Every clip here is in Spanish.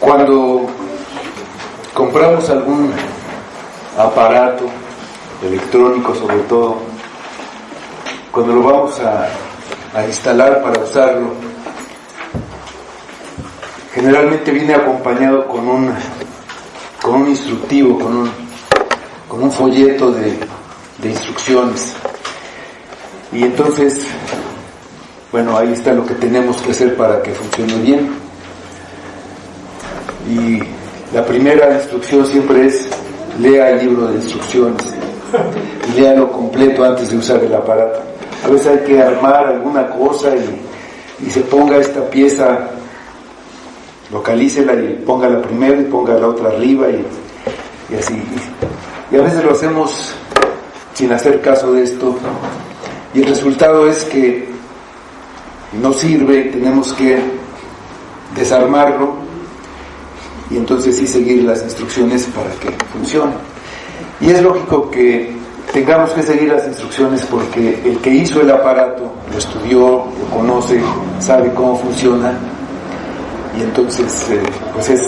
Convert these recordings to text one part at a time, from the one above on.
Cuando compramos algún aparato electrónico, sobre todo, cuando lo vamos a instalar para usarlo, generalmente viene acompañado con un instructivo, con un folleto de instrucciones. Y entonces, bueno, ahí está lo que tenemos que hacer para que funcione bien. Y la primera instrucción siempre es: lea el libro de instrucciones y léalo completo antes de usar el aparato. A veces hay que armar alguna cosa y se ponga esta pieza, localícela y ponga la primera y ponga la otra arriba y así. Y a veces lo hacemos sin hacer caso de esto, y el resultado es que no sirve. Tenemos que desarmarlo y entonces sí seguir las instrucciones para que funcione. Y es lógico que tengamos que seguir las instrucciones porque el que hizo el aparato lo estudió, lo conoce, sabe cómo funciona, y entonces pues es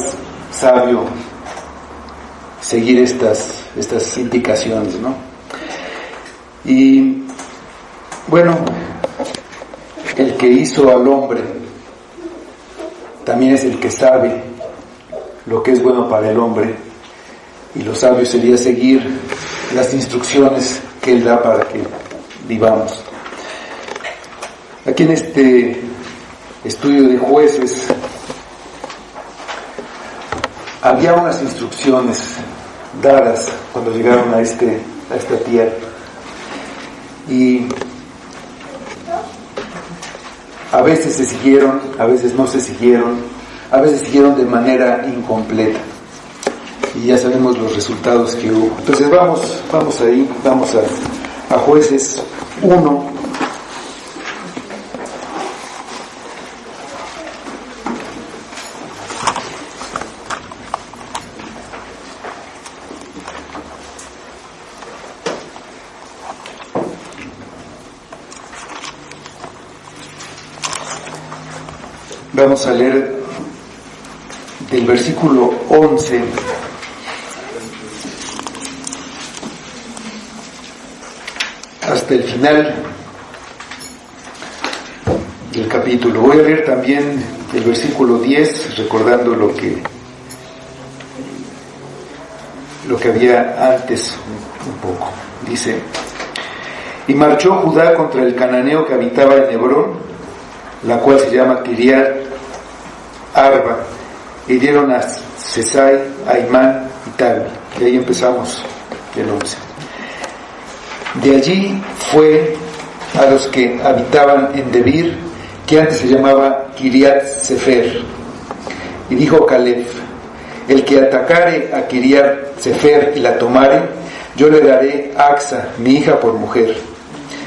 sabio seguir estas indicaciones, ¿no? Y bueno, el que hizo al hombre también es el que sabe lo que es bueno para el hombre, y lo sabio sería seguir las instrucciones que él da para que vivamos. Aquí en este estudio de Jueces había unas instrucciones dadas cuando llegaron a esta tierra, y a veces se siguieron, a veces no se siguieron, a veces siguieron de manera incompleta, y ya sabemos los resultados que hubo. Entonces vamos ahí, vamos a Jueces 1. Vamos a leer del versículo 11 hasta el final del capítulo. Voy a leer también el versículo 10, recordando lo que había antes un poco. Dice: y marchó Judá contra el cananeo que habitaba en Hebrón, la cual se llama Kiriat Arba, y dieron a Sesai, a Imán y Talmi. Y ahí empezamos el 11. De allí fue a los que habitaban en Debir, que antes se llamaba Kiriat Sefer, y dijo Caleb: el que atacare a Kiriat Sefer y la tomare, yo le daré a Axa, mi hija, por mujer.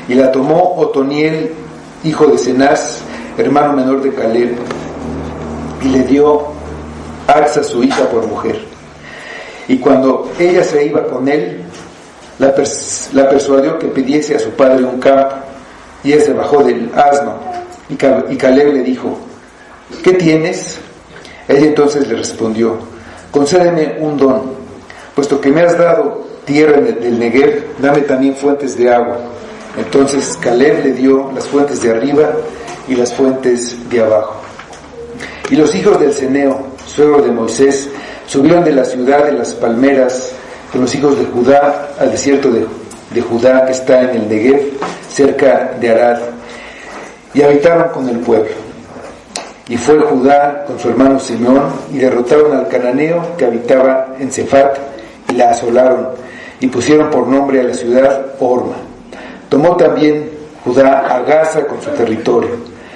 Y la tomó Otoniel, hijo de Cenaz, hermano menor de Caleb, y le dio Axa, su hija, por mujer. Y cuando ella se iba con él, la persuadió que pidiese a su padre un campo, y él se bajó del asno, y Caleb le dijo: ¿qué tienes? Ella entonces le respondió: concédeme un don, puesto que me has dado tierra del Negev, dame también fuentes de agua. Entonces Caleb le dio las fuentes de arriba y las fuentes de abajo. Y los hijos del Ceneo, suegro de Moisés, subieron de la ciudad de las palmeras con los hijos de Judá al desierto de Judá, que está en el Negev, cerca de Arad, y habitaron con el pueblo. Y fue Judá con su hermano Simeón, y derrotaron al cananeo que habitaba en Sefat, y la asolaron, y pusieron por nombre a la ciudad Orma. Tomó también Judá a Gaza con su territorio,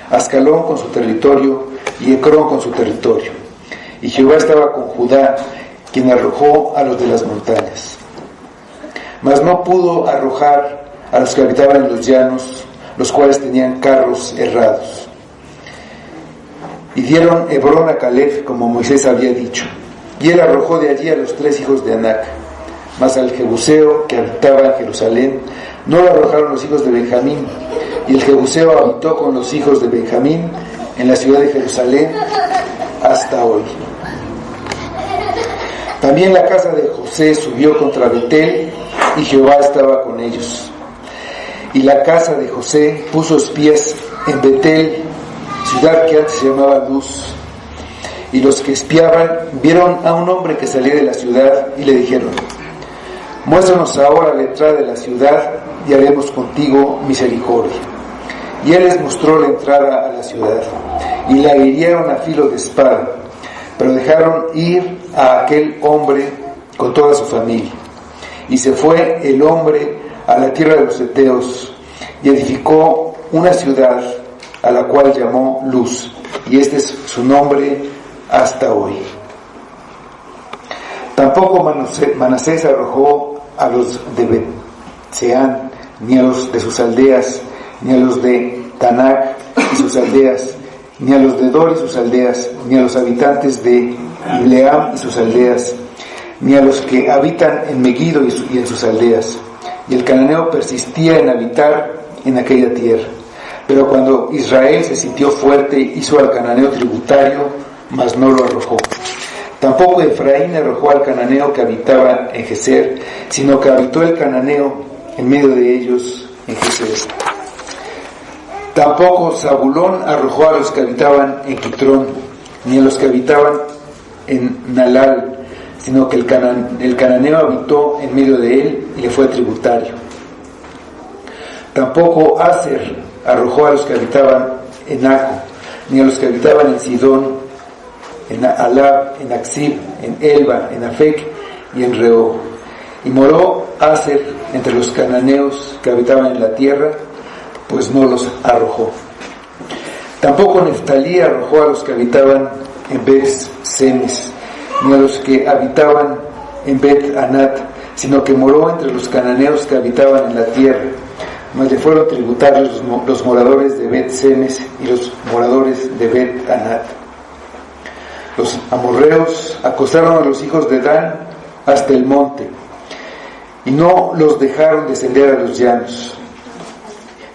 Ascalón con su territorio, y Ecrón con su territorio. Y Jehová estaba con Judá, quien arrojó a los de las montañas. Mas no pudo arrojar a los que habitaban en los llanos, los cuales tenían carros herrados. Y dieron Hebrón a Caleb, como Moisés había dicho, y él arrojó de allí a los 3 hijos de Anac. Mas al Jebuseo, que habitaba en Jerusalén, no lo arrojaron los hijos de Benjamín, y el Jebuseo habitó con los hijos de Benjamín en la ciudad de Jerusalén hasta hoy. También la casa de José subió contra Betel, y Jehová estaba con ellos. Y la casa de José puso espías en Betel, ciudad que antes se llamaba Luz. Y los que espiaban vieron a un hombre que salía de la ciudad y le dijeron: muéstranos ahora la entrada de la ciudad y haremos contigo misericordia. Y él les mostró la entrada a la ciudad, y la hirieron a filo de espada, pero dejaron ir a aquel hombre con toda su familia. Y se fue el hombre a la tierra de los heteos, y edificó una ciudad a la cual llamó Luz, y este es su nombre hasta hoy. Tampoco Manasés arrojó a los de Bet-Seán, ni a los de sus aldeas, ni a los de Tanac y sus aldeas, ni a los de Dor y sus aldeas, ni a los habitantes de Ibleam y sus aldeas, ni a los que habitan en Megiddo y en sus aldeas. Y el cananeo persistía en habitar en aquella tierra. Pero cuando Israel se sintió fuerte, hizo al cananeo tributario, mas no lo arrojó. Tampoco Efraín arrojó al cananeo que habitaba en Geser, sino que habitó el cananeo en medio de ellos en Geser. Tampoco Zabulón arrojó a los que habitaban en Quitrón, ni a los que habitaban en Nalal, sino que el cananeo habitó en medio de él y le fue tributario. Tampoco Aser arrojó a los que habitaban en Aco, ni a los que habitaban en Sidón, en Alab, en Aksib, en Elba, en Afec y en Rehob. Y moró Aser entre los cananeos que habitaban en la tierra, pues no los arrojó. Tampoco Neftalí arrojó a los que habitaban en Bet-Semes, ni a los que habitaban en Bet-Anat, sino que moró entre los cananeos que habitaban en la tierra. Mas le fueron tributarios los moradores de Bet-Semes y los moradores de Bet-Anat. Los amorreos acosaron a los hijos de Dan hasta el monte, y no los dejaron descender a los llanos.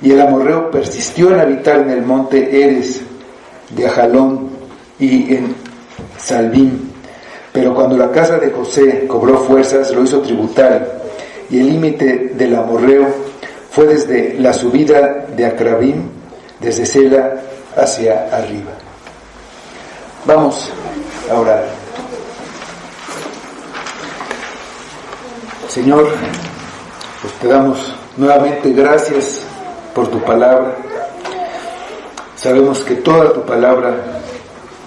Y el amorreo persistió en habitar en el monte Eres de Ajalón y en Salbim. Pero cuando la casa de José cobró fuerzas, lo hizo tributario, y el límite del amorreo fue desde la subida de Acrabim, desde Sela hacia arriba. Vamos a orar. Señor, pues te damos nuevamente gracias por tu palabra. Sabemos que toda tu palabra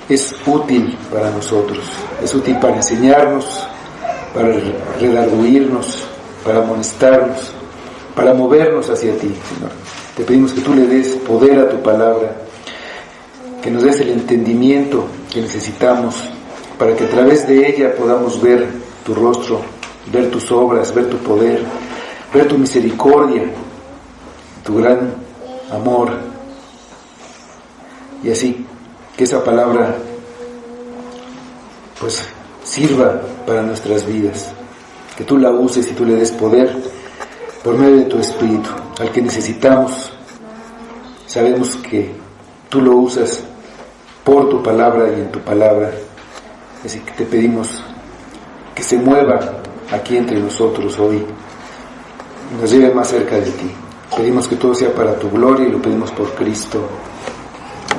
es útil para nosotros, es útil para enseñarnos, para redarguirnos, para amonestarnos, para movernos hacia ti, Señor. Te pedimos que tú le des poder a tu palabra, que nos des el entendimiento que necesitamos para que a través de ella podamos ver tu rostro, ver tus obras, ver tu poder, ver tu misericordia, tu gran amor, y así que esa palabra pues sirva para nuestras vidas, que tú la uses y tú le des poder por medio de tu Espíritu, al que necesitamos. Sabemos que tú lo usas por tu palabra y en tu palabra, así que te pedimos que se mueva aquí entre nosotros hoy y nos lleve más cerca de ti. Pedimos que todo sea para tu gloria y lo pedimos por Cristo.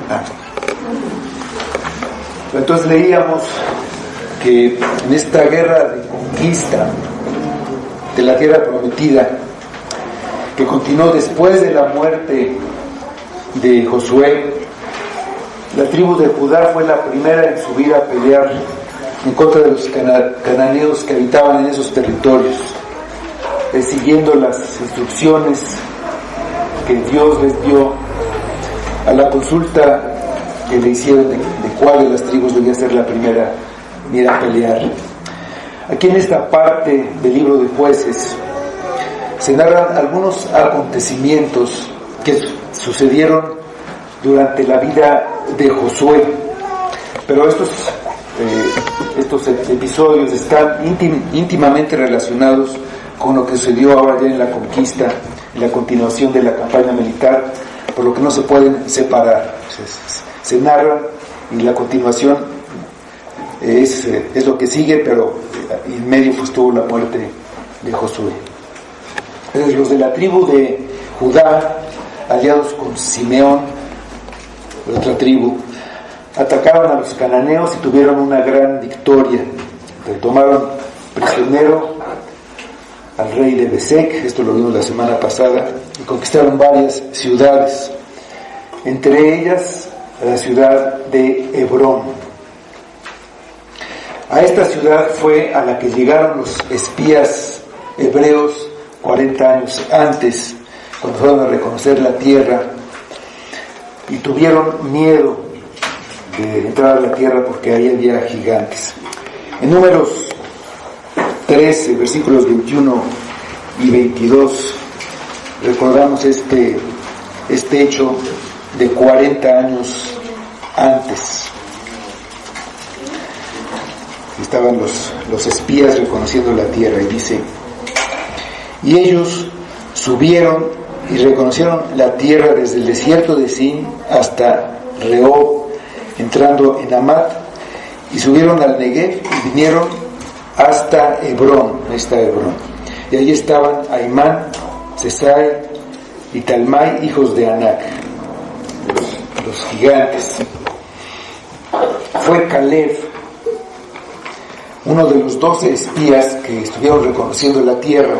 Amén. Entonces leíamos que en esta guerra de conquista de la tierra prometida, que continuó después de la muerte de Josué, la tribu de Judá fue la primera en subir a pelear en contra de los cananeos que habitaban en esos territorios, siguiendo las instrucciones que Dios les dio a la consulta que le hicieron de cuál de las tribus debía ser la primera en ir a pelear. Aquí en esta parte del libro de Jueces se narran algunos acontecimientos que sucedieron durante la vida de Josué, pero estos episodios están íntimamente relacionados con lo que sucedió ahora ya en la conquista, en la continuación de la campaña militar, por lo que no se pueden separar. Se narran y la continuación es lo que sigue, pero en medio pues tuvo la muerte de Josué. Entonces los de la tribu de Judá, aliados con Simeón, la otra tribu, atacaron a los cananeos y tuvieron una gran victoria. Tomaron prisionero al rey de Besek, esto lo vimos la semana pasada, y conquistaron varias ciudades, entre ellas la ciudad de Hebrón. A esta ciudad fue a la que llegaron los espías hebreos 40 años antes, cuando fueron a reconocer la tierra, y tuvieron miedo de entrar a la tierra porque ahí había gigantes. En Números 13, versículos 21 y 22, recordamos este hecho de 40 años antes. Estaban los espías reconociendo la tierra, y dice: y ellos subieron y reconocieron la tierra desde el desierto de Sin hasta Rehob, entrando en Amat, y subieron al Negev y vinieron hasta Hebrón. Ahí está Hebrón. Y allí estaban Aimán, Sesai y Talmai, hijos de Anac, los gigantes. Fue Caleb, uno de los 12 espías que estuvieron reconociendo la tierra,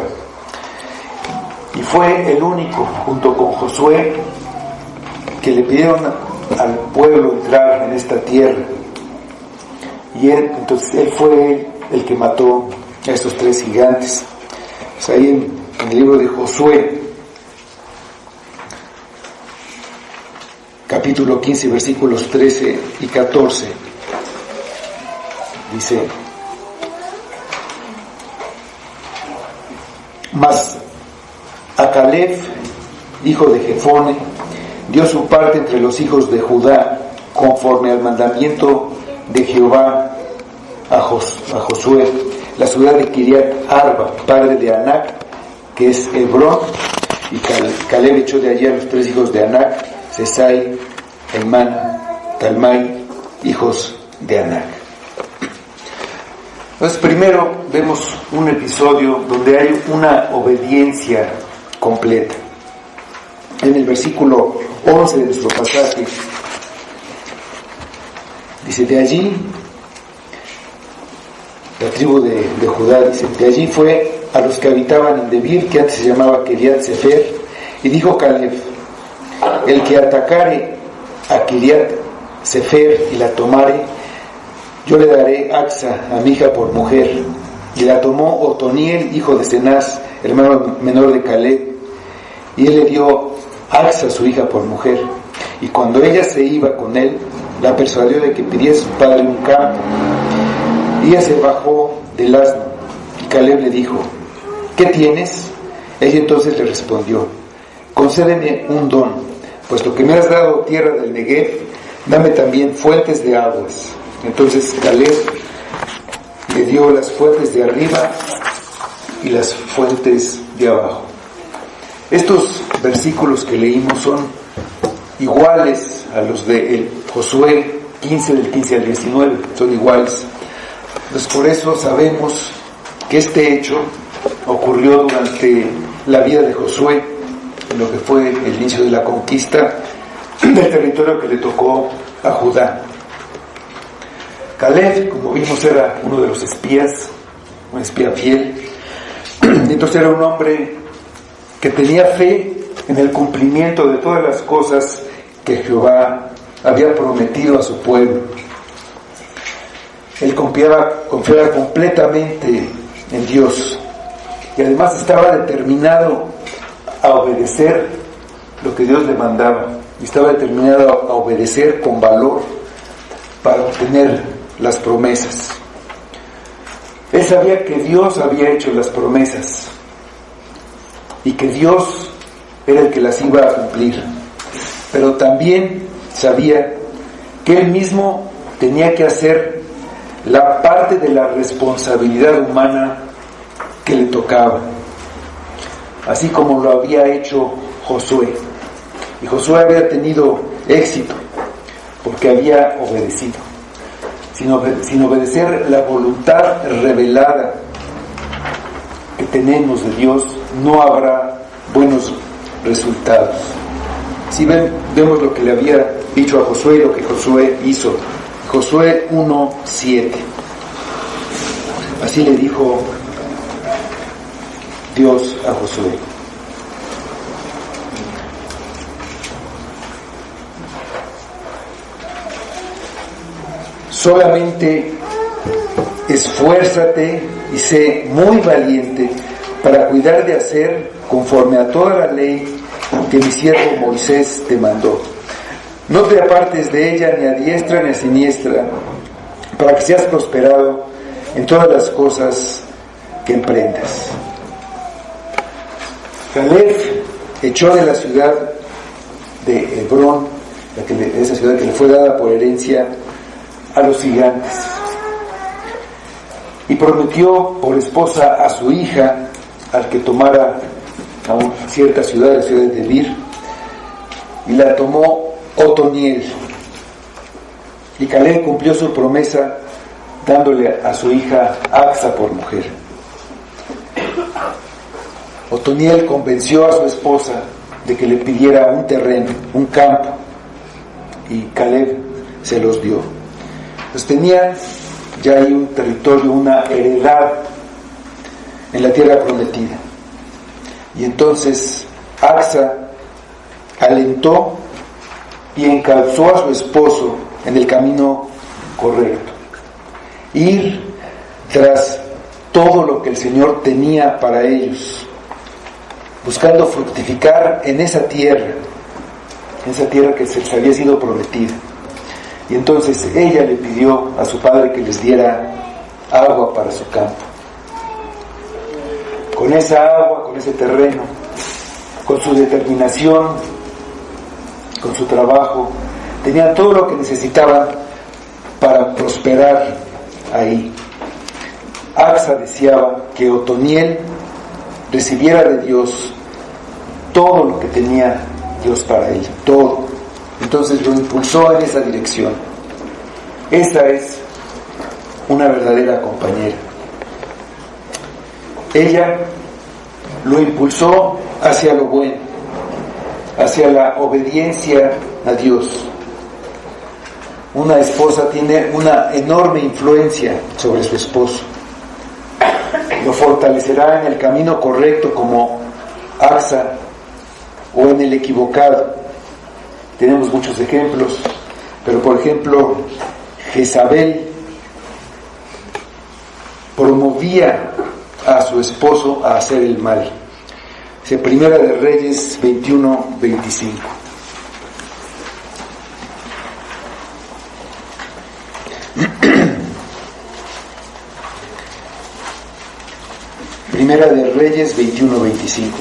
y fue el único, junto con Josué, que le pidieron al pueblo entrar en esta tierra. Y entonces él fue el que mató a estos 3 gigantes. Pues ahí en el libro de Josué, capítulo 15, versículos 13 y 14, dice: mas a Caleb, hijo de Jefone, dio su parte entre los hijos de Judá, conforme al mandamiento de Jehová a Josué, la ciudad de Kiriat Arba, padre de Anac, que es Hebrón. Y Caleb echó de allí a los 3 hijos de Anac, Sesai, Aimán, Talmai, hijos de Anac. Entonces, primero vemos un episodio donde hay una obediencia completa. En el versículo 11 de nuestro pasaje dice: de allí, la tribu de Judá, dice: de allí fue a los que habitaban en Debir, que antes se llamaba Kiriat Sefer, y dijo Caleb: el que atacare a Kiriat Sefer y la tomare, yo le daré Axa, a mi hija, por mujer. Y la tomó Otoniel, hijo de Cenaz, hermano menor de Caleb, y él le dio Axa, su hija, por mujer. Y cuando ella se iba con él, la persuadió de que pidiese a su padre un campo. Y ella se bajó del asno, y Caleb le dijo: ¿qué tienes? Ella entonces le respondió: concédeme un don, puesto que me has dado tierra del Negev, dame también fuentes de aguas. Entonces Caleb le dio las fuentes de arriba y las fuentes de abajo. Estos versículos que leímos son iguales a los de Josué 15, del 15 al 19, son iguales. Entonces por eso sabemos que este hecho ocurrió durante la vida de Josué, en lo que fue el inicio de la conquista del territorio que le tocó a Judá. Caleb, como vimos, era uno de los espías, un espía fiel. Entonces era un hombre que tenía fe en el cumplimiento de todas las cosas que Jehová había prometido a su pueblo. Él confiaba completamente en Dios, y además estaba determinado a obedecer lo que Dios le mandaba, y estaba determinado a obedecer con valor para obtener las promesas. Él sabía que Dios había hecho las promesas y que Dios era el que las iba a cumplir, pero también sabía que él mismo tenía que hacer la parte de la responsabilidad humana que le tocaba, así como lo había hecho Josué. Y Josué había tenido éxito porque había obedecido. sin obedecer la voluntad revelada que tenemos de Dios, no habrá buenos resultados. Si vemos lo que le había dicho a Josué y lo que Josué hizo. Josué 1:7. Así le dijo Dios a Josué: solamente esfuérzate y sé muy valiente para cuidar de hacer conforme a toda la ley que mi siervo Moisés te mandó. No te apartes de ella ni a diestra ni a siniestra, para que seas prosperado en todas las cosas que emprendas. Caleb echó de la ciudad de Hebrón, esa ciudad que le fue dada por herencia, a los gigantes, y prometió por esposa a su hija al que tomara a una cierta ciudad, la ciudad de Debir, y la tomó Otoniel. Y Caleb cumplió su promesa dándole a su hija Acsa por mujer. Otoniel convenció a su esposa de que le pidiera un terreno, un campo, y Caleb se los dio. Pues tenían ya ahí un territorio, una heredad en la tierra prometida. Y entonces Acsa alentó y encauzó a su esposo en el camino correcto. Ir tras todo lo que el Señor tenía para ellos, buscando fructificar en esa tierra que les había sido prometida. Y entonces ella le pidió a su padre que les diera agua para su campo. Con esa agua, con ese terreno, con su determinación, con su trabajo, tenían todo lo que necesitaban para prosperar ahí. Acsa deseaba que Otoniel recibiera de Dios todo lo que tenía Dios para él, todo. Entonces lo impulsó en esa dirección. Esta es una verdadera compañera. Ella lo impulsó hacia lo bueno, hacia la obediencia a Dios. Una esposa tiene una enorme influencia sobre su esposo. Lo fortalecerá en el camino correcto como Acsa, o en el equivocado. Tenemos muchos ejemplos, pero por ejemplo, Jezabel promovía a su esposo a hacer el mal. Primera de Reyes 21:25. Primera de Reyes 21:25.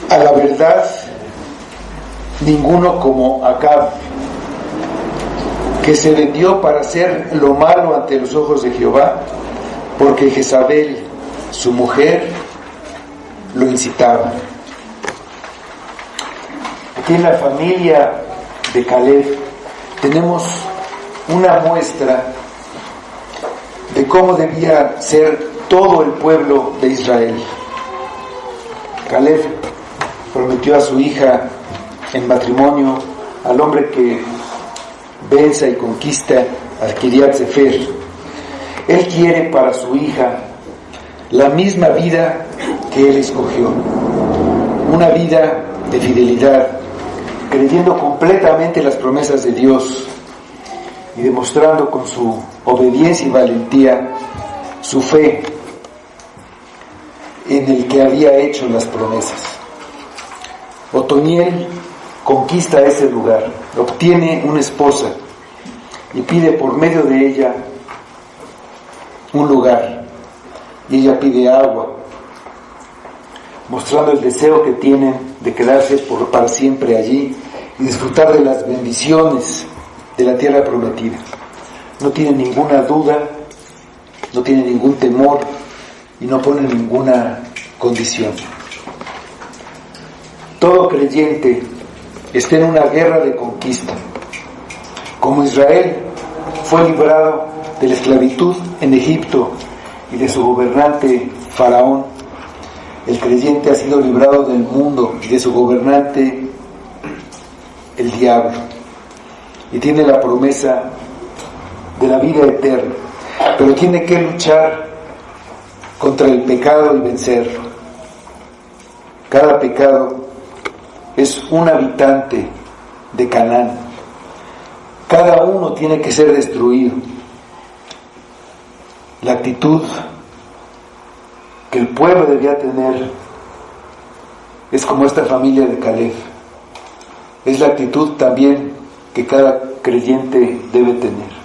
A la verdad, ninguno como Acab, que se vendió para hacer lo malo ante los ojos de Jehová, porque Jezabel, su mujer, lo incitaba. Aquí en la familia de Caleb tenemos una muestra de cómo debía ser todo el pueblo de Israel. Caleb prometió a su hija en matrimonio al hombre que venza y conquista a Kiriat Sefer. Él quiere para su hija la misma vida que él escogió, una vida de fidelidad, creyendo completamente las promesas de Dios y demostrando con su obediencia y valentía su fe en el que había hecho las promesas. Otoniel conquista ese lugar, obtiene una esposa y pide por medio de ella un lugar, y ella pide agua, mostrando el deseo que tienen de quedarse para siempre allí y disfrutar de las bendiciones de la tierra prometida. No tienen ninguna duda, no tienen ningún temor y no ponen ninguna condición. Todo creyente está en una guerra de conquista. Como Israel fue librado de la esclavitud en Egipto y de su gobernante Faraón, el creyente ha sido librado del mundo y de su gobernante, el diablo, y tiene la promesa de la vida eterna, pero tiene que luchar contra el pecado y vencerlo. Cada pecado es un habitante de Canaán. Cada uno tiene que ser destruido. La actitud que el pueblo debía tener es como esta familia de Caleb. Es la actitud también que cada creyente debe tener.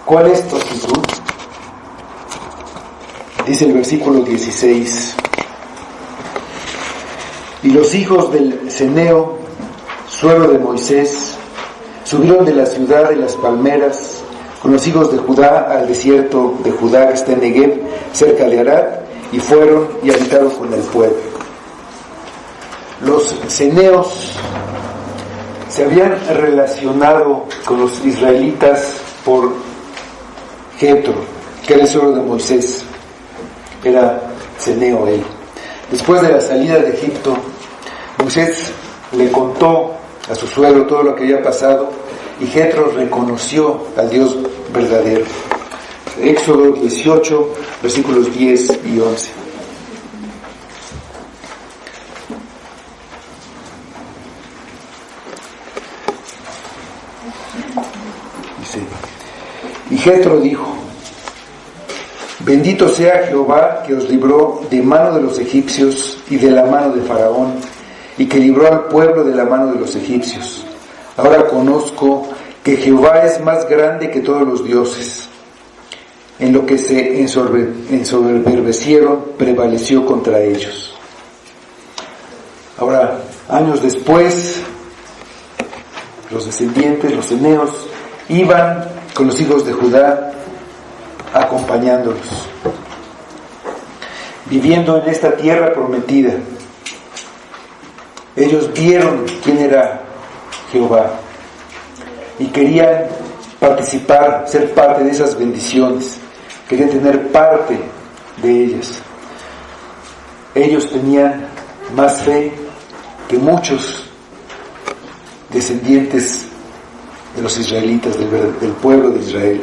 ¿Cuál es tu actitud? Dice el versículo 16: y los hijos del Ceneo, suegro de Moisés, subieron de la ciudad de las palmeras con los hijos de Judá al desierto de Judá, que está en Negev, cerca de Arad, y fueron y habitaron con el pueblo. Los ceneos se habían relacionado con los israelitas por Jetro, que era el suegro de Moisés. Era ceneo él. Después de la salida de Egipto, Moisés le contó a su suegro todo lo que había pasado, y Jetro reconoció al Dios verdadero. Éxodo 18, versículos 10 y 11. Dice: y Jetro dijo: bendito sea Jehová, que os libró de mano de los egipcios y de la mano de Faraón, y que libró al pueblo de la mano de los egipcios. Ahora conozco que Jehová es más grande que todos los dioses. En lo que se ensoberbecieron, prevaleció contra ellos. Ahora, años después, los descendientes, los ceneos, iban con los hijos de Judá, acompañándolos, viviendo en esta tierra prometida. Ellos vieron quién era Jehová y querían participar, ser parte de esas bendiciones, querían tener parte de ellas. Ellos tenían más fe que muchos descendientes de los israelitas, del pueblo de Israel.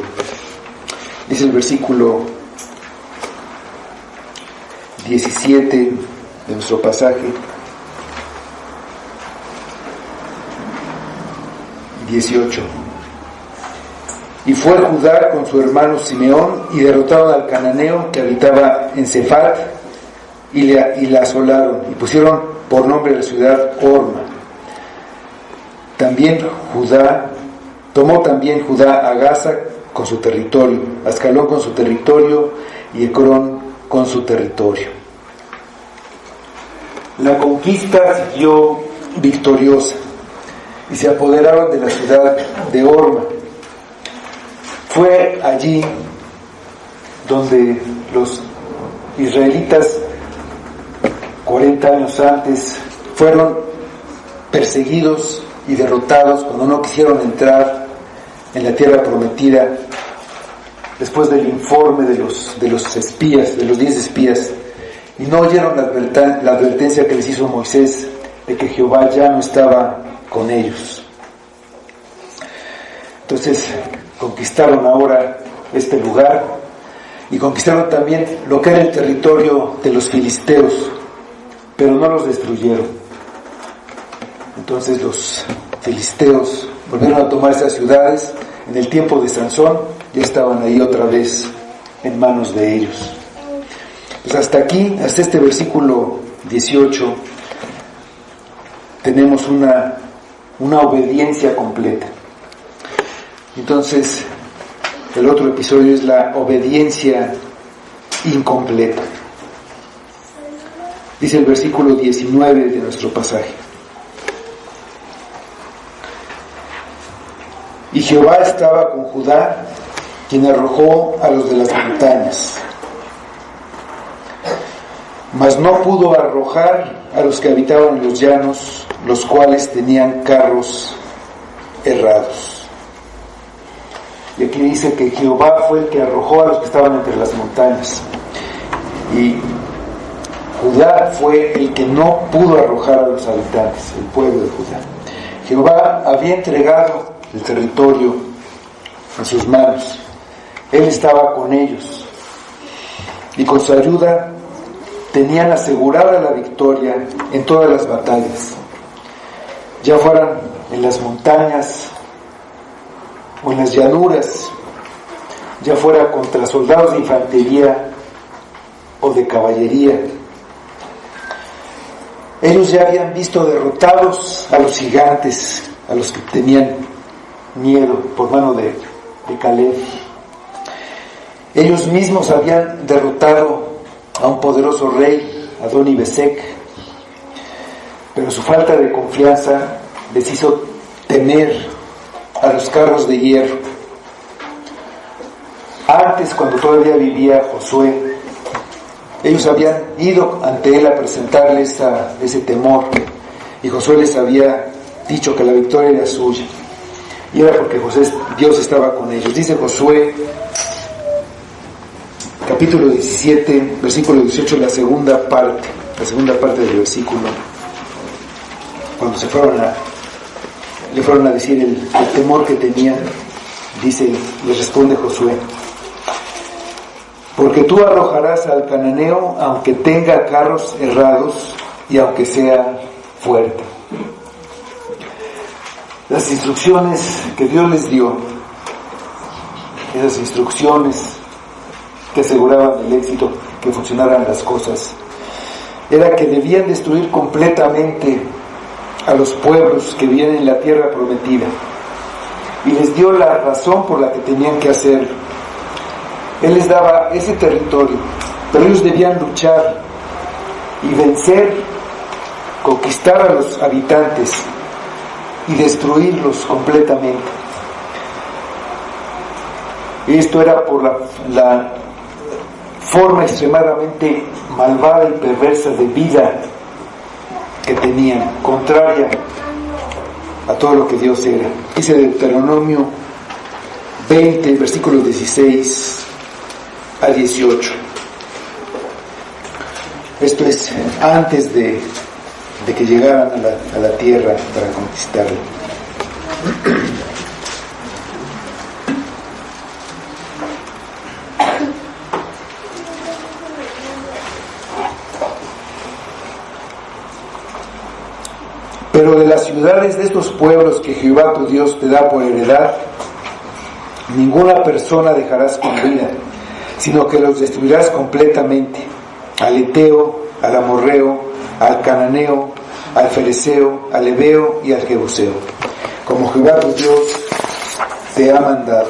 Dice el versículo 17 de nuestro pasaje: 18. Y fue Judá con su hermano Simeón y derrotaron al cananeo que habitaba en Sefat y la asolaron y pusieron por nombre a la ciudad Horma. Tomó también Judá a Gaza con su territorio, Ascalón con su territorio y Ecrón con su territorio. La conquista siguió victoriosa y se apoderaron de la ciudad de Horma. Fue allí donde los israelitas 40 años antes fueron perseguidos y derrotados cuando no quisieron entrar en la tierra prometida, después del informe de los espías, de los 10 espías, y no oyeron la advertencia que les hizo Moisés de que Jehová ya no estaba con ellos. Entonces conquistaron ahora este lugar y conquistaron también lo que era el territorio de los filisteos, pero no los destruyeron. Entonces los filisteos volvieron a tomar esas ciudades. En el tiempo de Sansón ya estaban ahí otra vez en manos de ellos. Pues hasta aquí, hasta este versículo 18, tenemos una obediencia completa. Entonces, el otro episodio es la obediencia incompleta. Dice el versículo 19 de nuestro pasaje: y Jehová estaba con Judá, quien arrojó a los de las montañas, mas no pudo arrojar a los que habitaban en los llanos, los cuales tenían carros errados. Y aquí dice que Jehová fue el que arrojó a los que estaban entre las montañas, y Judá fue el que no pudo arrojar a los habitantes, el pueblo de Judá. Jehová había entregado el territorio en sus manos. Él estaba con ellos, y con su ayuda tenían asegurada la victoria en todas las batallas, ya fueran en las montañas o en las llanuras, ya fuera contra soldados de infantería o de caballería. Ellos ya habían visto derrotados a los gigantes, a los que tenían miedo por mano de Caleb. Ellos mismos habían derrotado a un poderoso rey, Adoni-Bezek, pero su falta de confianza les hizo temer a los carros de hierro. Antes, cuando todavía vivía Josué, ellos habían ido ante él a presentarles ese temor, y Josué les había dicho que la victoria era suya, y era porque Dios estaba con ellos. Dice Josué, capítulo 17, versículo 18, la segunda parte del versículo, cuando le fueron a decir el temor que tenían, les responde Josué: porque tú arrojarás al cananeo aunque tenga carros errados y aunque sea fuerte. Las instrucciones que Dios les dio, esas instrucciones que aseguraban el éxito, que funcionaran las cosas, era que debían destruir completamente a los pueblos que vivían en la tierra prometida, y les dio la razón por la que tenían que hacerlo. Él les daba ese territorio, pero ellos debían luchar y vencer, conquistar a los habitantes y destruirlos completamente. Esto era por la forma extremadamente malvada y perversa de vida que tenían, contraria a todo lo que Dios era. Dice Deuteronomio 20, versículos 16 a 18. Esto es antes de que llegaran a la tierra para conquistarla. Pero de las ciudades de estos pueblos que Jehová tu Dios te da por heredad, ninguna persona dejarás con vida, sino que los destruirás completamente: al Eteo, al Amorreo, al Cananeo, al Fereceo, al Heveo y al Jebuseo, como Jehová tu Dios te ha mandado,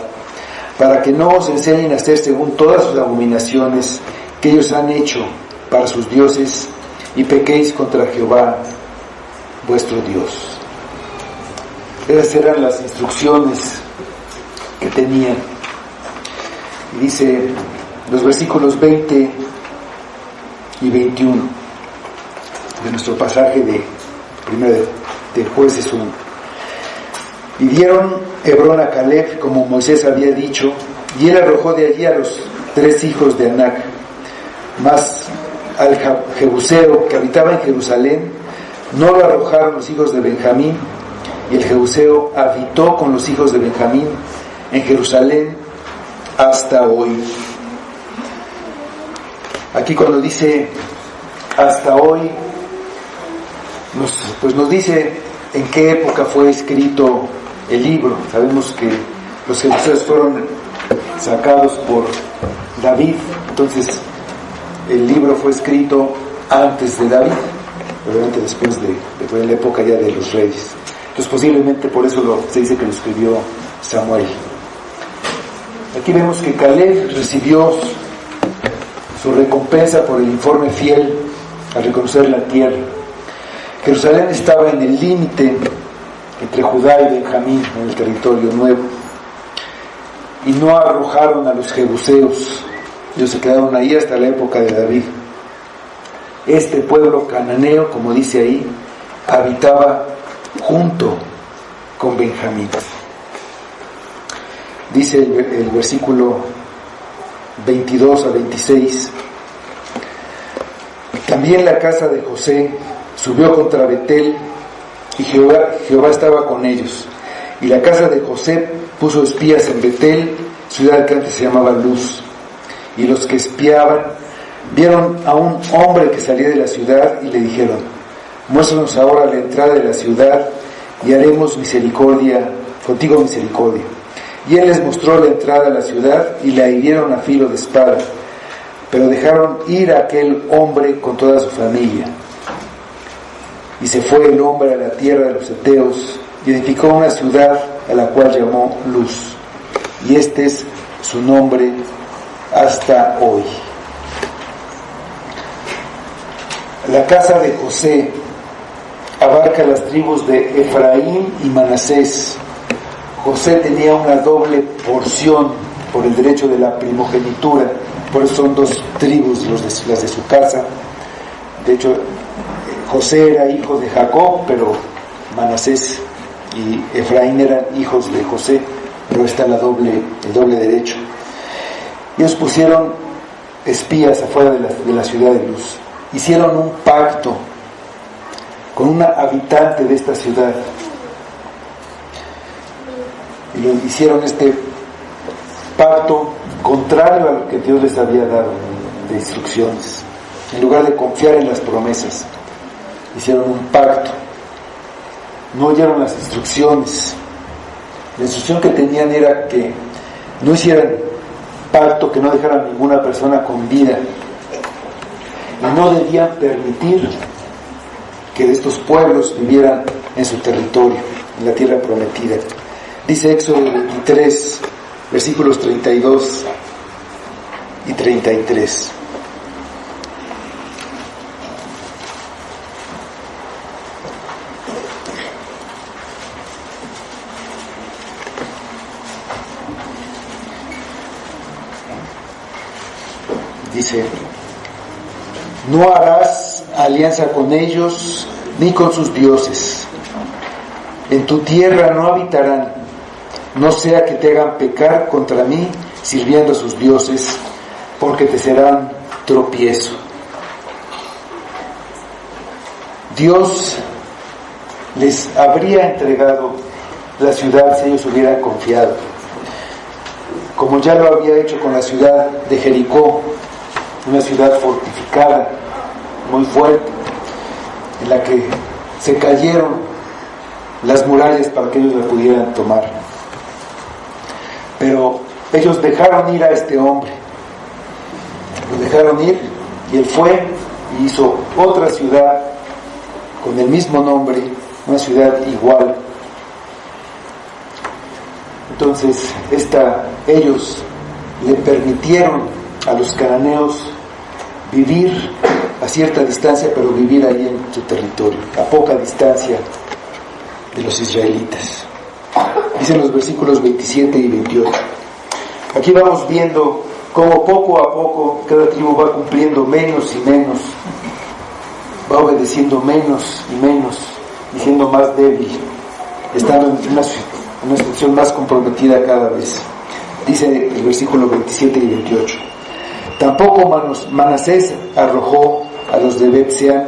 para que no os enseñen a hacer según todas sus abominaciones que ellos han hecho para sus dioses, y pequéis contra Jehová vuestro Dios. Esas eran las instrucciones que tenían. Y dice los versículos 20 y 21 de nuestro pasaje de Jueces 1. Y dieron Hebrón a Caleb como Moisés había dicho, y él arrojó de allí a los 3 hijos de Anac. Mas al Jebuseo que habitaba en Jerusalén no lo arrojaron los hijos de Benjamín, y el Jebuseo habitó con los hijos de Benjamín en Jerusalén hasta hoy. Aquí cuando dice hasta hoy, nos dice en qué época fue escrito el libro. Sabemos que los jebuseos fueron sacados por David, entonces el libro fue escrito antes de David, obviamente después de la época ya de los reyes. Entonces posiblemente por eso se dice que lo escribió Samuel. Aquí vemos que Caleb recibió su recompensa por el informe fiel al reconocer la tierra. Jerusalén estaba en el límite entre Judá y Benjamín, en el territorio nuevo, y no arrojaron a los jebuseos. Ellos se quedaron ahí hasta la época de David. Este pueblo cananeo, como dice ahí, habitaba junto con Benjamín. Dice el versículo 22 a 26: también la casa de José subió contra Betel, y Jehová estaba con ellos. Y la casa de José puso espías en Betel, ciudad que antes se llamaba Luz. Y los que espiaban vieron a un hombre que salía de la ciudad y le dijeron: muéstranos ahora la entrada de la ciudad y haremos contigo misericordia. Y él les mostró la entrada a la ciudad y la hirieron a filo de espada, pero dejaron ir a aquel hombre con toda su familia. Y se fue el hombre a la tierra de los heteos y edificó una ciudad a la cual llamó Luz, y este es su nombre hasta hoy. La casa de José abarca las tribus de Efraín y Manasés. José tenía una doble porción por el derecho de la primogenitura, por eso son dos tribus las de su casa. De hecho, José era hijo de Jacob, pero Manasés y Efraín eran hijos de José, pero está el doble derecho. Ellos pusieron espías afuera de la ciudad de Luz. Hicieron un pacto con una habitante de esta ciudad. Y lo hicieron este pacto contrario a lo que Dios les había dado de instrucciones. En lugar de confiar en las promesas, hicieron un pacto. No oyeron las instrucciones. La instrucción que tenían era que no hicieran pacto, que no dejaran ninguna persona con vida, y no debían permitir que de estos pueblos vivieran en su territorio, en la tierra prometida. Dice Éxodo 23, versículos 32 y 33. Dice: no harás alianza con ellos ni con sus dioses. En tu tierra no habitarán, no sea que te hagan pecar contra mí sirviendo a sus dioses, porque te serán tropiezo. Dios les habría entregado la ciudad si ellos hubieran confiado, como ya lo había hecho con la ciudad de Jericó, una ciudad fortificada, muy fuerte, en la que se cayeron las murallas para que ellos la pudieran tomar. Pero ellos dejaron ir a este hombre, lo dejaron ir, y él fue y hizo otra ciudad con el mismo nombre, una ciudad igual. Entonces ellos le permitieron a los cananeos vivir a cierta distancia, pero vivir ahí en su territorio, a poca distancia de los israelitas. Dicen los versículos 27 y 28. Aquí vamos viendo cómo poco a poco cada tribu va cumpliendo menos y menos, va obedeciendo menos y menos, y siendo más débil, estando en una situación más comprometida cada vez. Dice el versículo 27 y 28. Tampoco Manasés arrojó a los de Bet-Sean,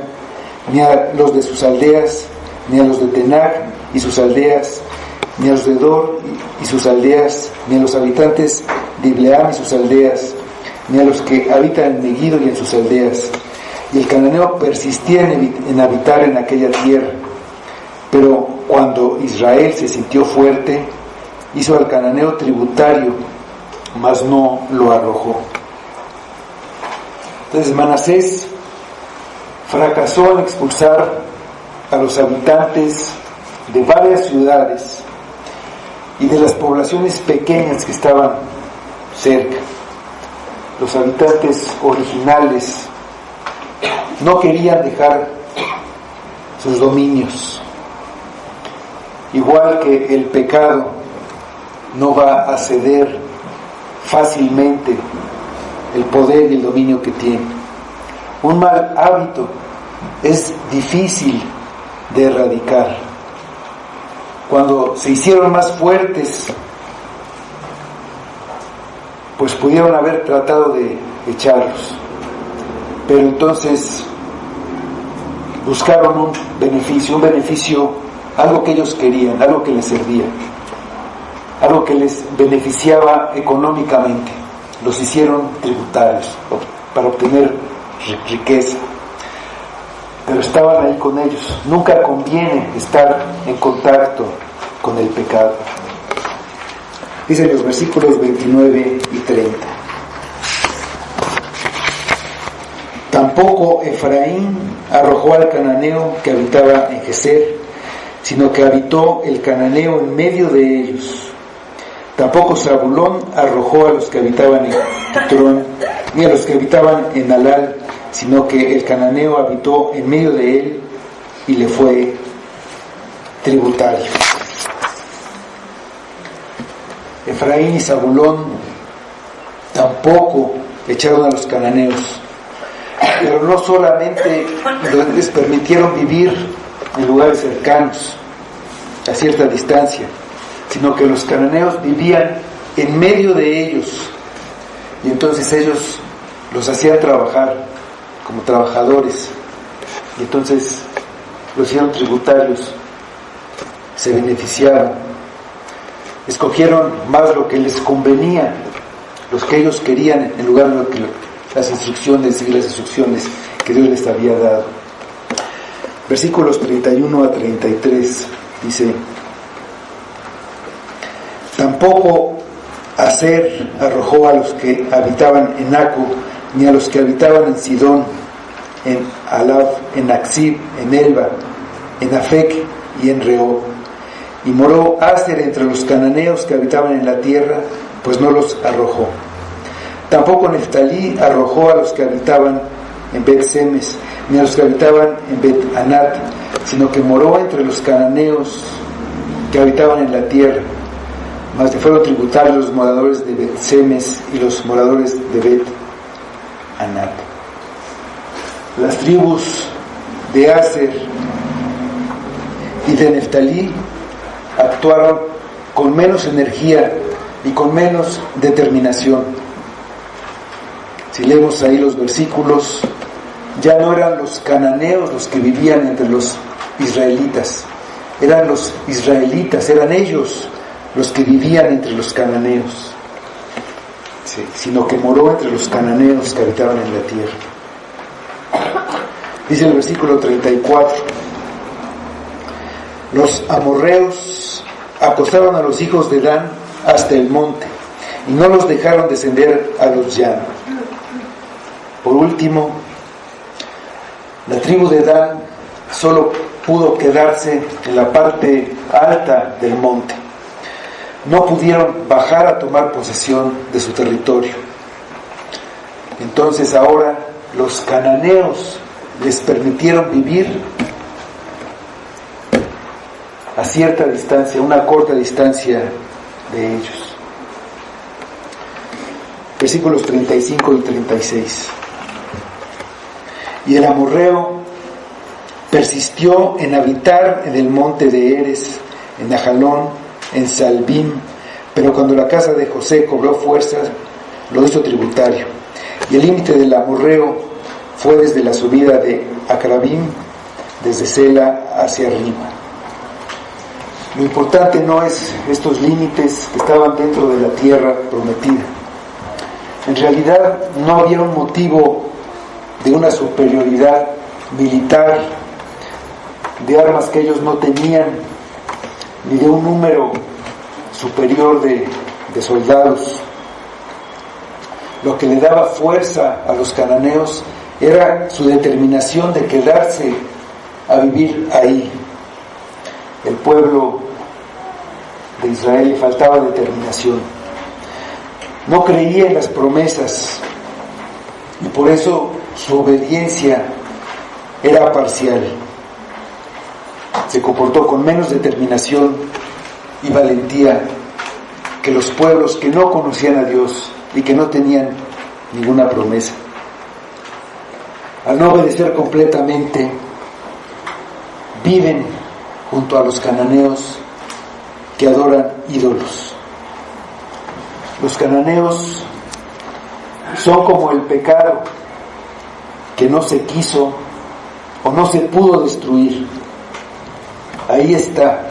ni a los de sus aldeas, ni a los de Tenac y sus aldeas, ni a los de Dor y sus aldeas, ni a los habitantes de Ibleam y sus aldeas, ni a los que habitan en Megiddo y en sus aldeas. Y el cananeo persistía en habitar en aquella tierra. Pero cuando Israel se sintió fuerte, hizo al cananeo tributario, mas no lo arrojó. Entonces Manasés fracasó en expulsar a los habitantes de varias ciudades y de las poblaciones pequeñas que estaban cerca. Los habitantes originales no querían dejar sus dominios. Igual que el pecado no va a ceder fácilmente el poder y el dominio que tiene. Un mal hábito es difícil de erradicar. Cuando se hicieron más fuertes, pues pudieron haber tratado de echarlos, pero entonces buscaron un beneficio, algo que ellos querían, algo que les servía, algo que les beneficiaba económicamente. Los hicieron tributarios para obtener riqueza, pero estaban ahí con ellos. Nunca conviene estar en contacto con el pecado. Dicen los versículos 29 y 30. Tampoco Efraín arrojó al cananeo que habitaba en Geser, sino que habitó el cananeo en medio de ellos. Tampoco Zabulón arrojó a los que habitaban en Kitrón, ni a los que habitaban en Alal, sino que el cananeo habitó en medio de él y le fue tributario. Efraín y Zabulón tampoco echaron a los cananeos, pero no solamente les permitieron vivir en lugares cercanos, a cierta distancia, sino que los cananeos vivían en medio de ellos, y entonces ellos los hacían trabajar como trabajadores, y entonces los hicieron tributarios, se beneficiaban, escogieron más lo que les convenía, los que ellos querían, en lugar de lo que las instrucciones que Dios les había dado. Versículos 31 a 33 dice: Tampoco Aser arrojó a los que habitaban en Aco, ni a los que habitaban en Sidón, en Alab, en Aksib, en Elba, en Afec y en Rehob. Y moró Aser entre los cananeos que habitaban en la tierra, pues no los arrojó. Tampoco Neftalí arrojó a los que habitaban en Bet-Semes, ni a los que habitaban en Bet-Anat, sino que moró entre los cananeos que habitaban en la tierra. Mas le fueron tributarios los moradores de Bet-Semes y los moradores de Bet-Anat. Las tribus de Aser y de Neftalí actuaron con menos energía y con menos determinación. Si leemos ahí los versículos, ya no eran los cananeos los que vivían entre los israelitas, eran los israelitas, eran ellos los que vivían entre los cananeos, sí, sino que moró entre los cananeos que habitaban en la tierra. Dice el versículo 34: Los amorreos acosaron a los hijos de Dan hasta el monte, y no los dejaron descender a los llanos. Por último, la tribu de Dan solo pudo quedarse en la parte alta del monte. No pudieron bajar a tomar posesión de su territorio. Entonces ahora los cananeos les permitieron vivir a cierta distancia, una corta distancia de ellos. Versículos 35 y 36. Y el amorreo persistió en habitar en el monte de Eres, en Najalón, en Salbim, pero cuando la casa de José cobró fuerzas, lo hizo tributario. Y el límite del amorreo fue desde la subida de Acrabim, desde Sela hacia arriba. Lo importante no es estos límites que estaban dentro de la tierra prometida. En realidad no había un motivo de una superioridad militar, de armas que ellos no tenían, ni de un número superior de soldados. Lo que le daba fuerza a los cananeos era su determinación de quedarse a vivir ahí. El pueblo de Israel le faltaba determinación. No creía en las promesas y por eso su obediencia era parcial. Se comportó con menos determinación y valentía que los pueblos que no conocían a Dios y que no tenían ninguna promesa. Al no obedecer completamente, viven junto a los cananeos que adoran ídolos. Los cananeos son como el pecado que no se quiso o no se pudo destruir. Ahí está,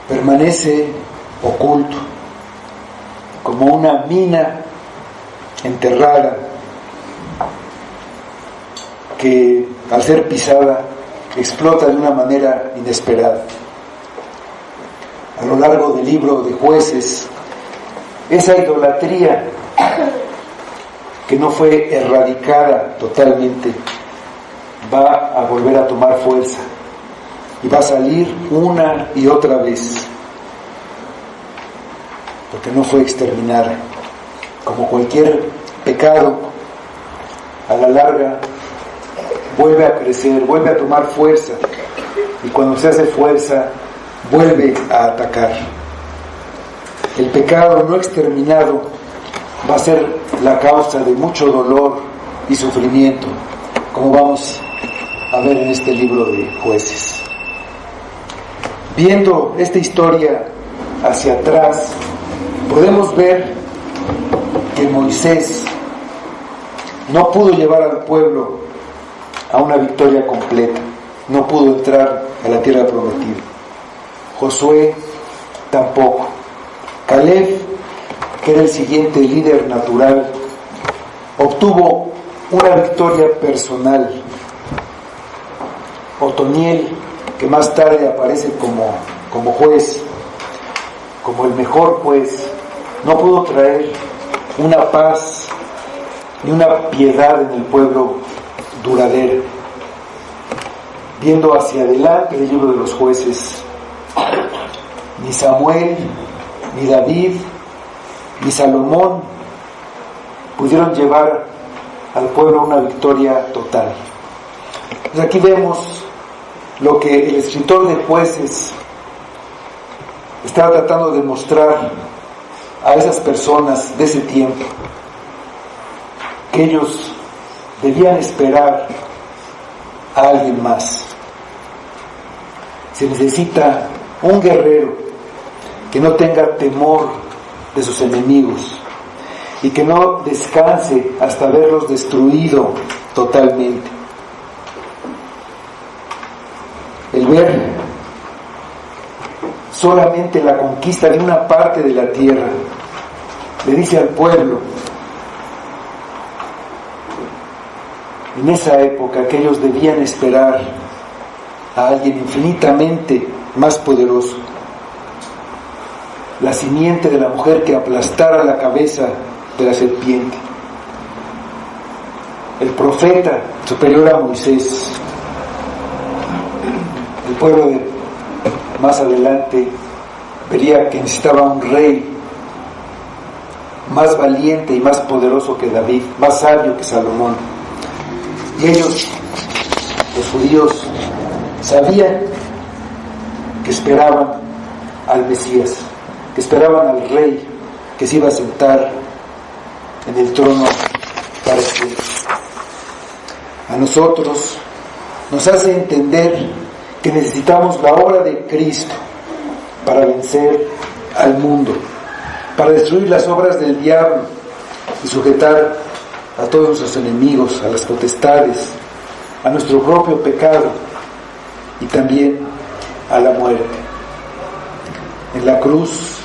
permanece oculto, como una mina enterrada que al ser pisada explota de una manera inesperada. A lo largo del libro de Jueces, esa idolatría que no fue erradicada totalmente va a volver a tomar fuerza y va a salir una y otra vez, porque no fue exterminada. Como cualquier pecado, a la larga vuelve a crecer, vuelve a tomar fuerza, y cuando se hace fuerza vuelve a atacar. El pecado no exterminado va a ser la causa de mucho dolor y sufrimiento, como vamos a ver en este libro de Jueces. Viendo esta historia hacia atrás, podemos ver que Moisés no pudo llevar al pueblo a una victoria completa, no pudo entrar a la tierra prometida. Josué tampoco. Caleb, que era el siguiente líder natural, obtuvo una victoria personal. Otoniel, que más tarde aparece como juez, como el mejor juez, no pudo traer una paz ni una piedad en el pueblo duradera. Viendo hacia adelante el libro de los Jueces, ni Samuel, ni David, ni Salomón pudieron llevar al pueblo a una victoria total. Pues aquí vemos lo que el escritor de Jueces estaba tratando de mostrar a esas personas de ese tiempo, que ellos debían esperar a alguien más. Se necesita un guerrero que no tenga temor de sus enemigos y que no descanse hasta verlos destruido totalmente. El ver solamente la conquista de una parte de la tierra le dice al pueblo, en esa época, que ellos debían esperar a alguien infinitamente más poderoso, la simiente de la mujer que aplastara la cabeza de la serpiente, el profeta superior a Moisés. El pueblo más adelante vería que necesitaba un rey más valiente y más poderoso que David, más sabio que Salomón. Y ellos, los judíos, sabían que esperaban al Mesías, que esperaban al rey que se iba a sentar en el trono para siempre. A nosotros nos hace entender que necesitamos la obra de Cristo para vencer al mundo, para destruir las obras del diablo y sujetar a todos nuestros enemigos, a las potestades, a nuestro propio pecado y también a la muerte. En la cruz,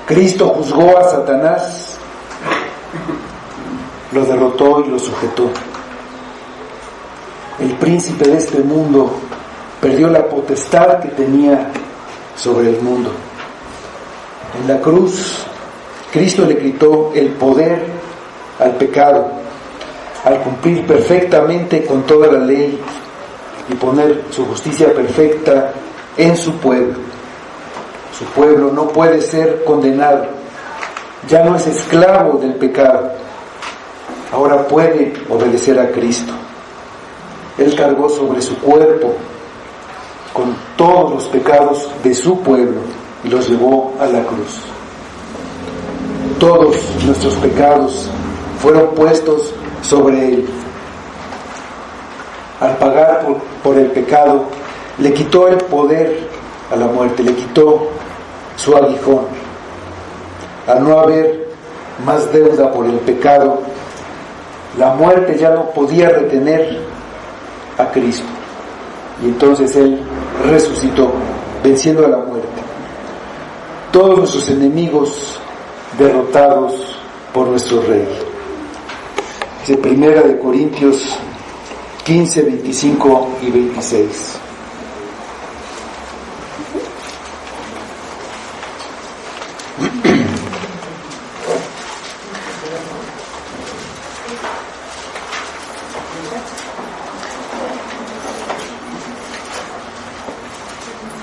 Cristo juzgó a Satanás, lo derrotó y lo sujetó. El príncipe de este mundo perdió la potestad que tenía sobre el mundo. En la cruz, Cristo le quitó el poder al pecado, al cumplir perfectamente con toda la ley y poner su justicia perfecta en su pueblo. Su pueblo no puede ser condenado, ya no es esclavo del pecado, ahora puede obedecer a Cristo. Él cargó sobre su cuerpo con todos los pecados de su pueblo y los llevó a la cruz. Todos nuestros pecados fueron puestos sobre Él. Al pagar por el pecado, le quitó el poder a la muerte, le quitó su aguijón. Al no haber más deuda por el pecado, la muerte ya no podía retener a Cristo. Y entonces Él resucitó, venciendo a la muerte. Todos nuestros enemigos derrotados por nuestro Rey. Dice Primera de Corintios 15, 25 y 26.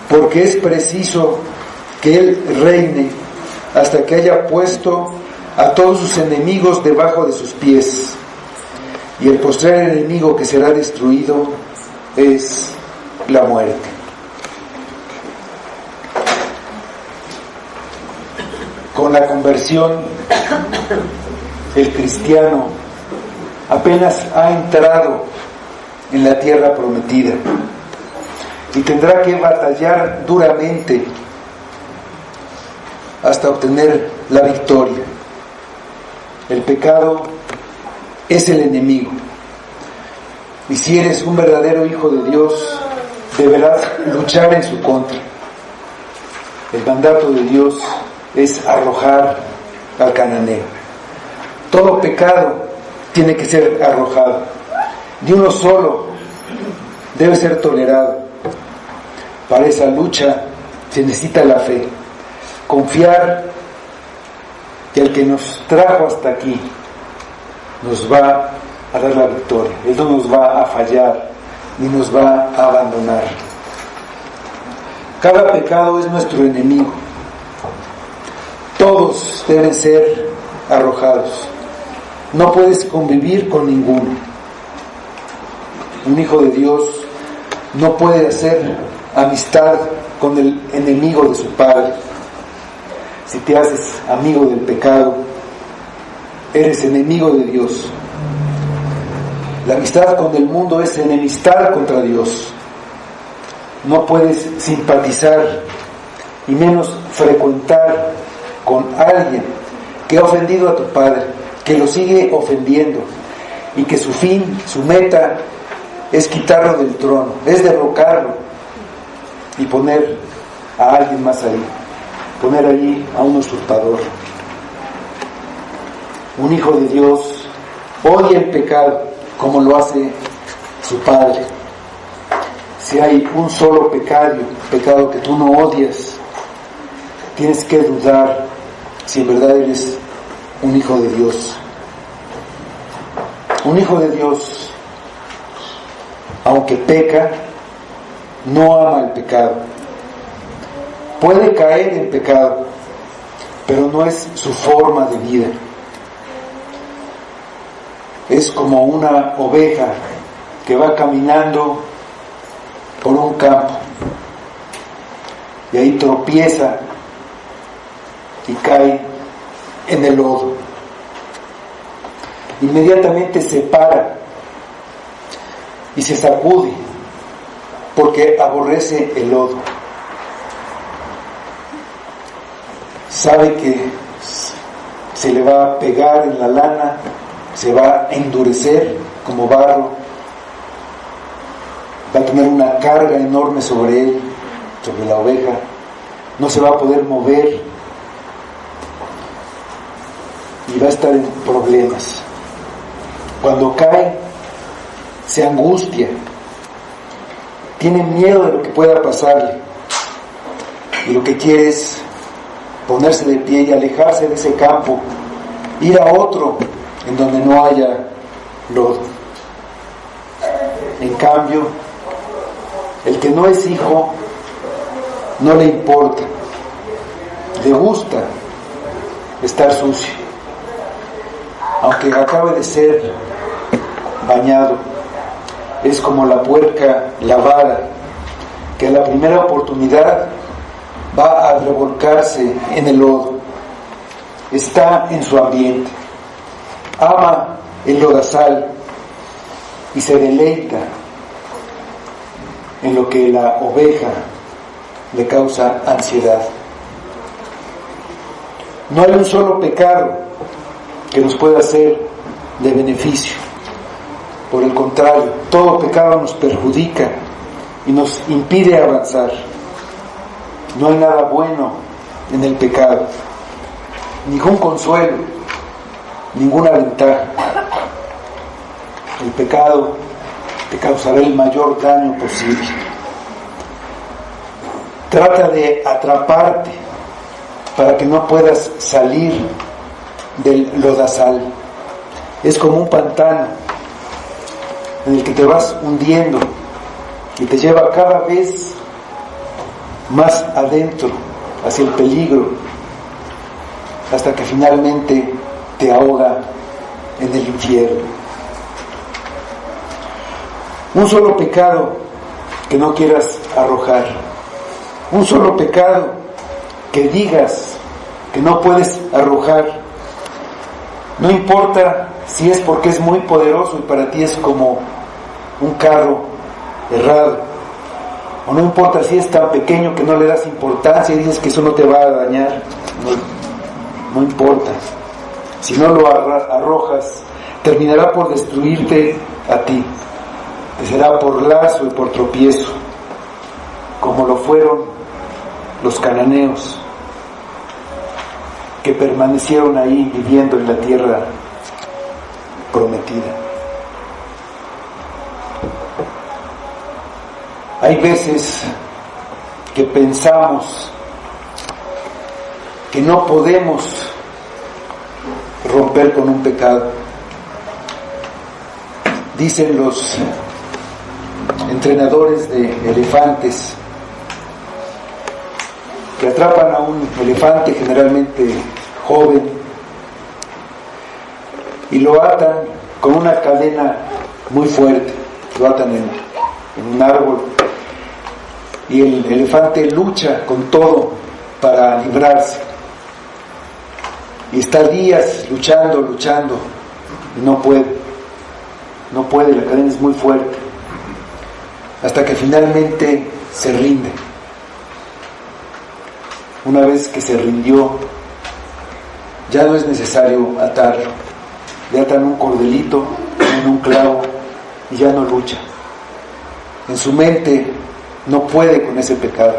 Porque es preciso que Él reine hasta que haya puesto a todos sus enemigos debajo de sus pies. Y el postrer enemigo que será destruido es la muerte. Con la conversión, el cristiano apenas ha entrado en la tierra prometida y tendrá que batallar duramente hasta obtener la victoria. El pecado es el enemigo, y si eres un verdadero hijo de Dios, deberás luchar en su contra. El mandato de Dios es arrojar al cananeo. Todo pecado tiene que ser arrojado. Ni uno solo debe ser tolerado. Para esa lucha se necesita la fe. Confiar que el que nos trajo hasta aquí nos va a dar la victoria. Él no nos va a fallar ni nos va a abandonar. Cada pecado es nuestro enemigo. Todos deben ser arrojados. No puedes convivir con ninguno. Un hijo de Dios no puede hacer amistad con el enemigo de su padre. Si te haces amigo del pecado, eres enemigo de Dios. La amistad con el mundo es enemistad contra Dios. No puedes simpatizar y menos frecuentar con alguien que ha ofendido a tu padre, que lo sigue ofendiendo y que su fin, su meta es quitarlo del trono, es derrocarlo y poner a alguien más ahí, poner allí a un usurpador. Un hijo de Dios odia el pecado como lo hace su padre. Si hay un solo pecado que tú no odias, tienes que dudar si en verdad eres un hijo de Dios. Un hijo de Dios, aunque peca, no ama el pecado. Puede caer en pecado, pero no es su forma de vida. Es como una oveja que va caminando por un campo y ahí tropieza y cae en el lodo. Inmediatamente se para y se sacude porque aborrece el lodo. Sabe que se le va a pegar en la lana, se va a endurecer como barro, va a tener una carga enorme sobre él, sobre la oveja, no se va a poder mover y va a estar en problemas. Cuando cae, se angustia, tiene miedo de lo que pueda pasarle y lo que quiere es ponerse de pie y alejarse de ese campo, ir a otro en donde no haya lodo. En cambio, el que no es hijo no le importa, le gusta estar sucio, aunque acabe de ser bañado. Es como la puerca lavada, que a la primera oportunidad va a revolcarse en el lodo. Está en su ambiente, ama el lodazal y se deleita en lo que la oveja le causa ansiedad. No hay un solo pecado que nos pueda ser de beneficio. Por el contrario, todo pecado nos perjudica y nos impide avanzar. No hay nada bueno en el pecado, ningún consuelo, ninguna ventaja. El pecado te causará el mayor daño posible. Trata de atraparte para que no puedas salir del lodazal. Es como un pantano en el que te vas hundiendo y te lleva cada vez más adentro, hacia el peligro, hasta que finalmente te ahoga en el infierno. Un solo pecado que no quieras arrojar, un solo pecado que digas que no puedes arrojar, no importa si es porque es muy poderoso y para ti es como un carro errado, o no importa si es tan pequeño que no le das importancia y dices que eso no te va a dañar, no importa. Si no lo arrojas, terminará por destruirte a ti. Te será por lazo y por tropiezo, como lo fueron los cananeos que permanecieron ahí viviendo en la tierra prometida. Hay veces que pensamos que no podemos romper con un pecado. Dicen los entrenadores de elefantes que atrapan a un elefante generalmente joven y lo atan con una cadena muy fuerte, lo atan en un árbol y el elefante lucha con todo para librarse y está días luchando y no puede, la cadena es muy fuerte, hasta que finalmente se rinde. Una vez que se rindió, ya no es necesario atarlo. Le atan un cordelito, en un clavo y ya no lucha. En su mente no puede con ese pecado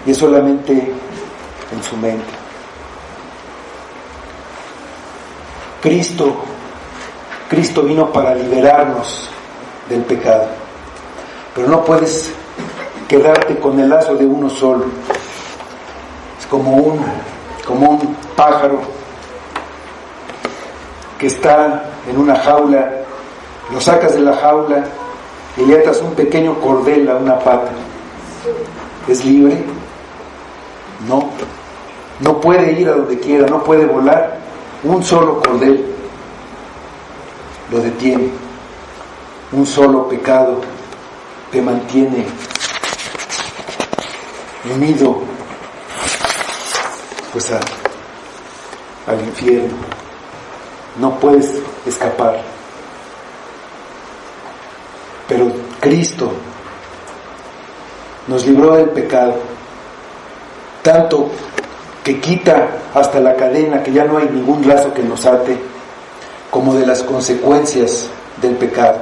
y es solamente en su mente. Cristo vino para liberarnos del pecado, pero no puedes quedarte con el lazo de uno solo. Es como un pájaro que está en una jaula, lo sacas de la jaula y le atas un pequeño cordel a una pata. ¿Es libre? No puede ir a donde quiera, no puede volar. Un solo cordel lo detiene. Un solo pecado te mantiene unido pues al infierno. No puedes escapar. Pero Cristo nos libró del pecado, tanto que quita hasta la cadena, que ya no hay ningún lazo que nos ate, como de las consecuencias del pecado.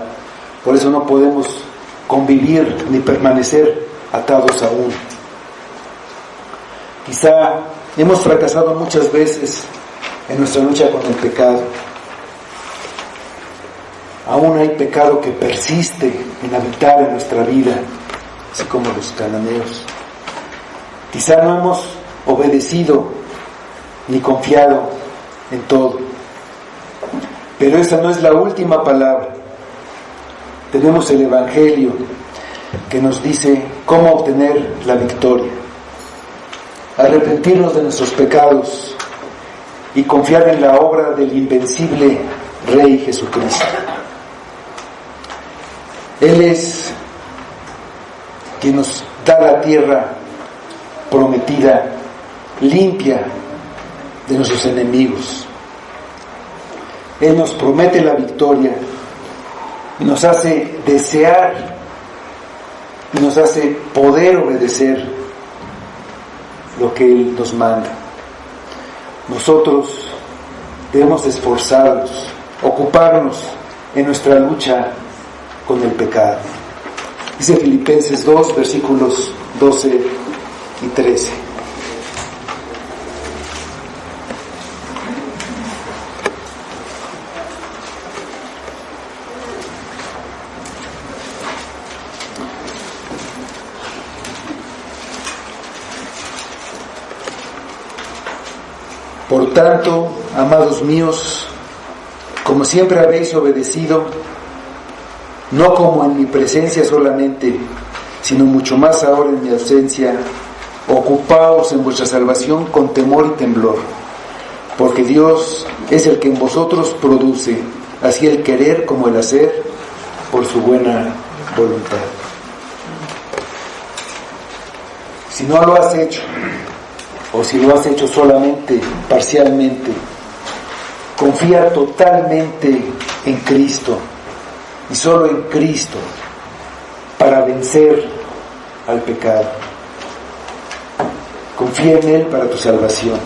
Por eso no podemos convivir ni permanecer atados aún. Quizá hemos fracasado muchas veces en nuestra lucha con el pecado. Aún hay pecado que persiste en habitar en nuestra vida, así como los cananeos. Quizá no hemos obedecido ni confiado en todo, pero esa no es la última palabra. Tenemos el Evangelio que nos dice cómo obtener la victoria: arrepentirnos de nuestros pecados y confiar en la obra del invencible Rey Jesucristo. Él es quien nos da la tierra prometida, limpia de nuestros enemigos. Él nos promete la victoria y nos hace desear y nos hace poder obedecer lo que Él nos manda. Nosotros debemos esforzarnos, ocuparnos en nuestra lucha con el pecado. Dice Filipenses 2, versículos 12 y 13. Por tanto, amados míos, como siempre habéis obedecido, no como en mi presencia solamente, sino mucho más ahora en mi ausencia, ocupaos en vuestra salvación con temor y temblor, porque Dios es el que en vosotros produce, así el querer como el hacer, por su buena voluntad. Si no lo has hecho, o si lo has hecho solamente, parcialmente, confía totalmente en Cristo, y solo en Cristo, para vencer al pecado. Confía en Él para tu salvación,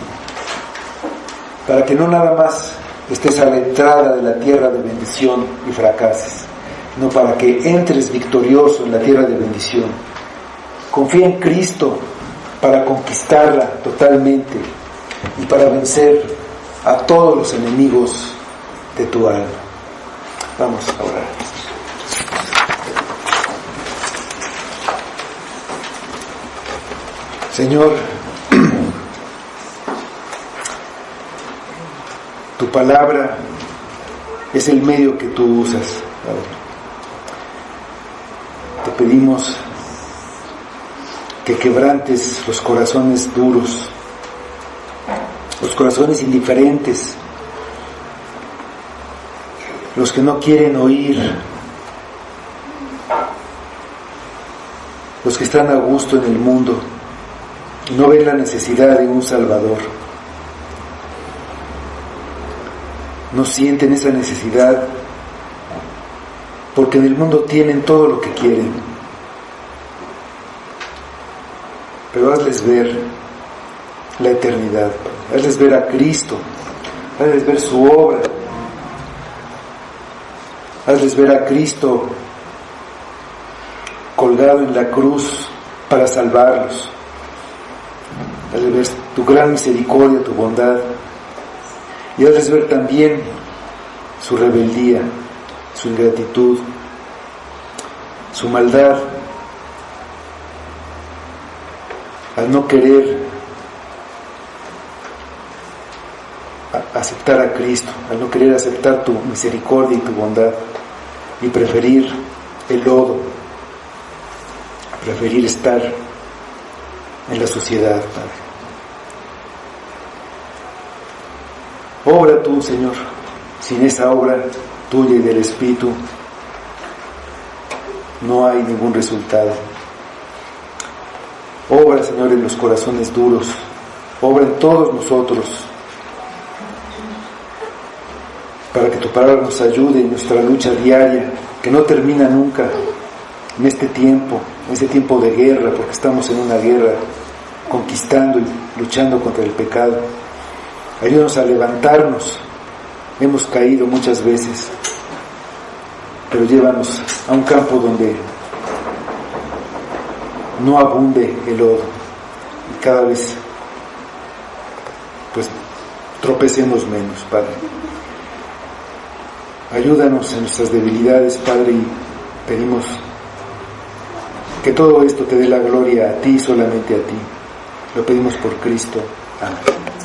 para que no nada más estés a la entrada de la tierra de bendición y fracases, sino para que entres victorioso en la tierra de bendición. Confía en Cristo para conquistarla totalmente y para vencer a todos los enemigos de tu alma. Vamos a orar. Señor, tu palabra es el medio que tú usas, Padre. Te pedimos que quebrantes los corazones duros, los corazones indiferentes, los que no quieren oír, los que están a gusto en el mundo y no ven la necesidad de un Salvador. No sienten esa necesidad porque en el mundo tienen todo lo que quieren. Pero hazles ver la eternidad, hazles ver a Cristo, hazles ver su obra, hazles ver a Cristo colgado en la cruz para salvarlos, hazles ver tu gran misericordia, tu bondad, y hazles ver también su rebeldía, su ingratitud, su maldad, al no querer aceptar a Cristo, al no querer aceptar tu misericordia y tu bondad, y preferir el lodo, preferir estar en la sociedad, Padre. Obra tú, Señor. Sin esa obra tuya y del Espíritu no hay ningún resultado. Obra, Señor, en los corazones duros, obra en todos nosotros, para que tu palabra nos ayude en nuestra lucha diaria, que no termina nunca, en este tiempo de guerra, porque estamos en una guerra, conquistando y luchando contra el pecado. Ayúdanos a levantarnos. Hemos caído muchas veces, pero llévanos a un campo donde no abunde el lodo y cada vez pues tropecemos menos, Padre. Ayúdanos en nuestras debilidades, Padre, y pedimos que todo esto te dé la gloria a ti, solamente a ti. Lo pedimos por Cristo. Amén.